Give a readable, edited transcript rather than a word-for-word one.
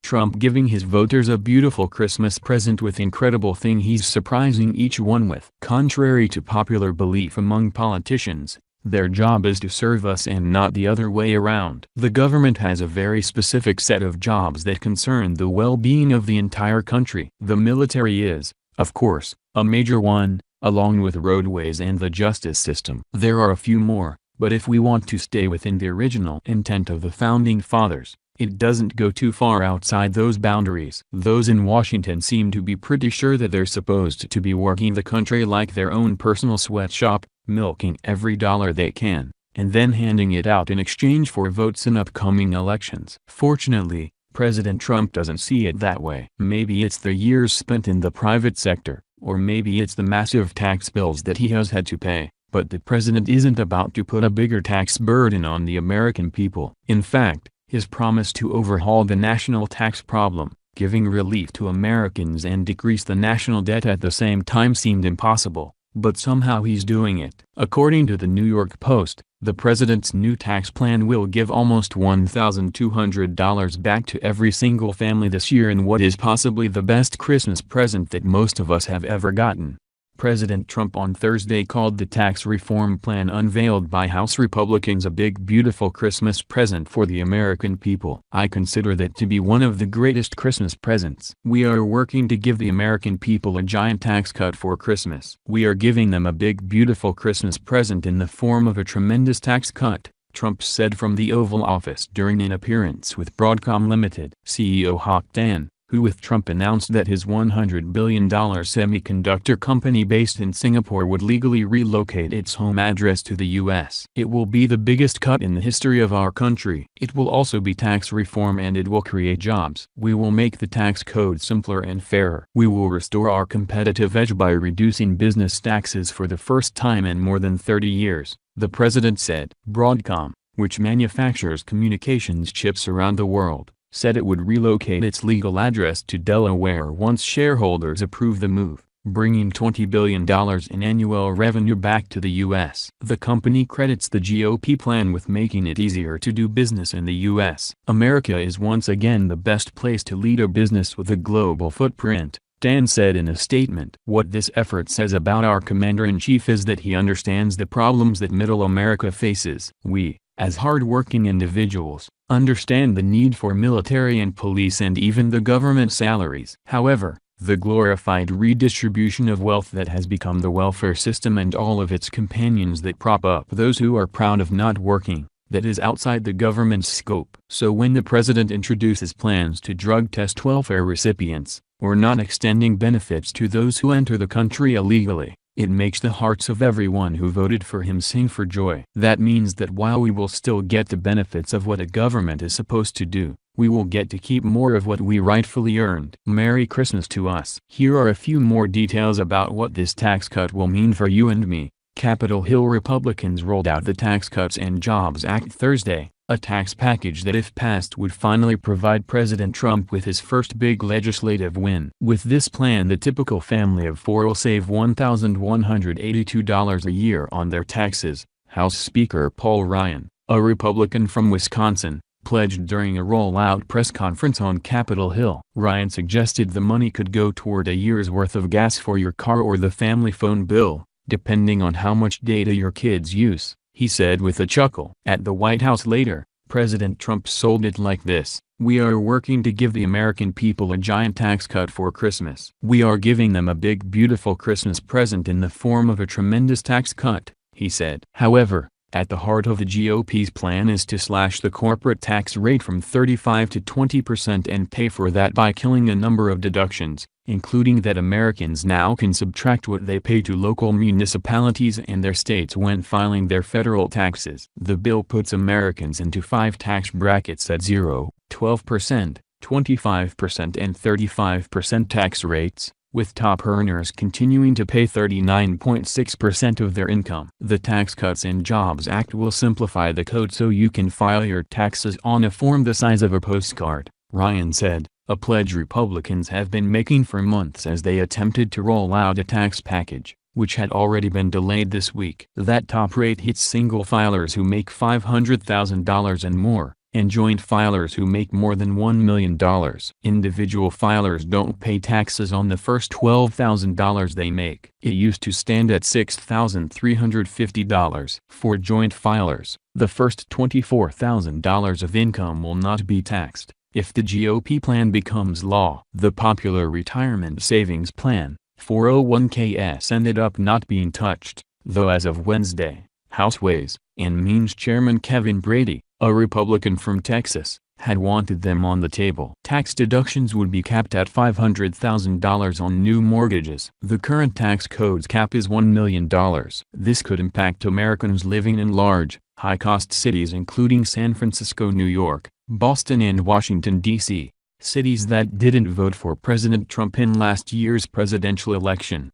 Trump giving his voters a beautiful Christmas present with incredible thing he's surprising each one with. Contrary to popular belief among politicians, their job is to serve us and not the other way around. The government has a very specific set of jobs that concern the well-being of the entire country. The military is, of course, a major one, along with roadways and the justice system. There are a few more, but if we want to stay within the original intent of the Founding Fathers, it doesn't go too far outside those boundaries. Those in Washington seem to be pretty sure that they're supposed to be working the country like their own personal sweatshop, milking every dollar they can, and then handing it out in exchange for votes in upcoming elections. Fortunately, President Trump doesn't see it that way. Maybe it's the years spent in the private sector, or maybe it's the massive tax bills that he has had to pay, but the president isn't about to put a bigger tax burden on the American people. In fact, his promise to overhaul the national tax problem, giving relief to Americans and decrease the national debt at the same time seemed impossible, but somehow he's doing it. According to the New York Post, the president's new tax plan will give almost $1,200 back to every single family this year in what is possibly the best Christmas present that most of us have ever gotten. President Trump on Thursday called the tax reform plan unveiled by House Republicans a big beautiful Christmas present for the American people. "I consider that to be one of the greatest Christmas presents. We are working to give the American people a giant tax cut for Christmas. We are giving them a big beautiful Christmas present in the form of a tremendous tax cut," Trump said from the Oval Office during an appearance with Broadcom Limited. CEO Hock Tan, who with Trump announced that his $100 billion semiconductor company based in Singapore would legally relocate its home address to the U.S. "It will be the biggest cut in the history of our country. It will also be tax reform and it will create jobs. We will make the tax code simpler and fairer. We will restore our competitive edge by reducing business taxes for the first time in more than 30 years, the president said. Broadcom, which manufactures communications chips around the world, said it would relocate its legal address to Delaware once shareholders approve the move, bringing $20 billion in annual revenue back to the U.S. The company credits the GOP plan with making it easier to do business in the U.S. "America is once again the best place to lead a business with a global footprint," Tan said in a statement. "What this effort says about our commander-in-chief is that he understands the problems that middle America faces. We, as hard-working individuals, understand the need for military and police and even the government salaries. However, the glorified redistribution of wealth that has become the welfare system and all of its companions that prop up those who are proud of not working, that is outside the government's scope." So when the president introduces plans to drug test welfare recipients, or not extending benefits to those who enter the country illegally, it makes the hearts of everyone who voted for him sing for joy. That means that while we will still get the benefits of what a government is supposed to do, we will get to keep more of what we rightfully earned. Merry Christmas to us. Here are a few more details about what this tax cut will mean for you and me. Capitol Hill Republicans rolled out the Tax Cuts and Jobs Act Thursday, a tax package that if passed would finally provide President Trump with his first big legislative win. With this plan, the typical family of four will save $1,182 a year on their taxes, House Speaker Paul Ryan, a Republican from Wisconsin, pledged during a rollout press conference on Capitol Hill. Ryan suggested the money could go toward a year's worth of gas for your car or the family phone bill, depending on how much data your kids use, he said with a chuckle. At the White House later, President Trump sold it like this: "We are working to give the American people a giant tax cut for Christmas. We are giving them a big beautiful Christmas present in the form of a tremendous tax cut," he said. However, at the heart of the GOP's plan is to slash the corporate tax rate from 35% to 20% and pay for that by killing a number of deductions, including that Americans now can subtract what they pay to local municipalities and their states when filing their federal taxes. The bill puts Americans into 5 tax brackets at 0, 12%, 25% and 35% tax rates, with top earners continuing to pay 39.6% of their income. The Tax Cuts and Jobs Act will simplify the code so you can file your taxes on a form the size of a postcard, Ryan said, a pledge Republicans have been making for months as they attempted to roll out a tax package, which had already been delayed this week. That top rate hits single filers who make $500,000 and more, and joint filers who make more than $1 million. Individual filers don't pay taxes on the first $12,000 they make. It used to stand at $6,350. For joint filers, the first $24,000 of income will not be taxed if the GOP plan becomes law. The popular retirement savings plan, 401ks, ended up not being touched, though as of Wednesday, House Ways and Means Chairman Kevin Brady, a Republican from Texas, had wanted them on the table. Tax deductions would be capped at $500,000 on new mortgages. The current tax code's cap is $1 million. This could impact Americans living in large, high-cost cities including San Francisco, New York, Boston and Washington, D.C., cities that didn't vote for President Trump in last year's presidential election.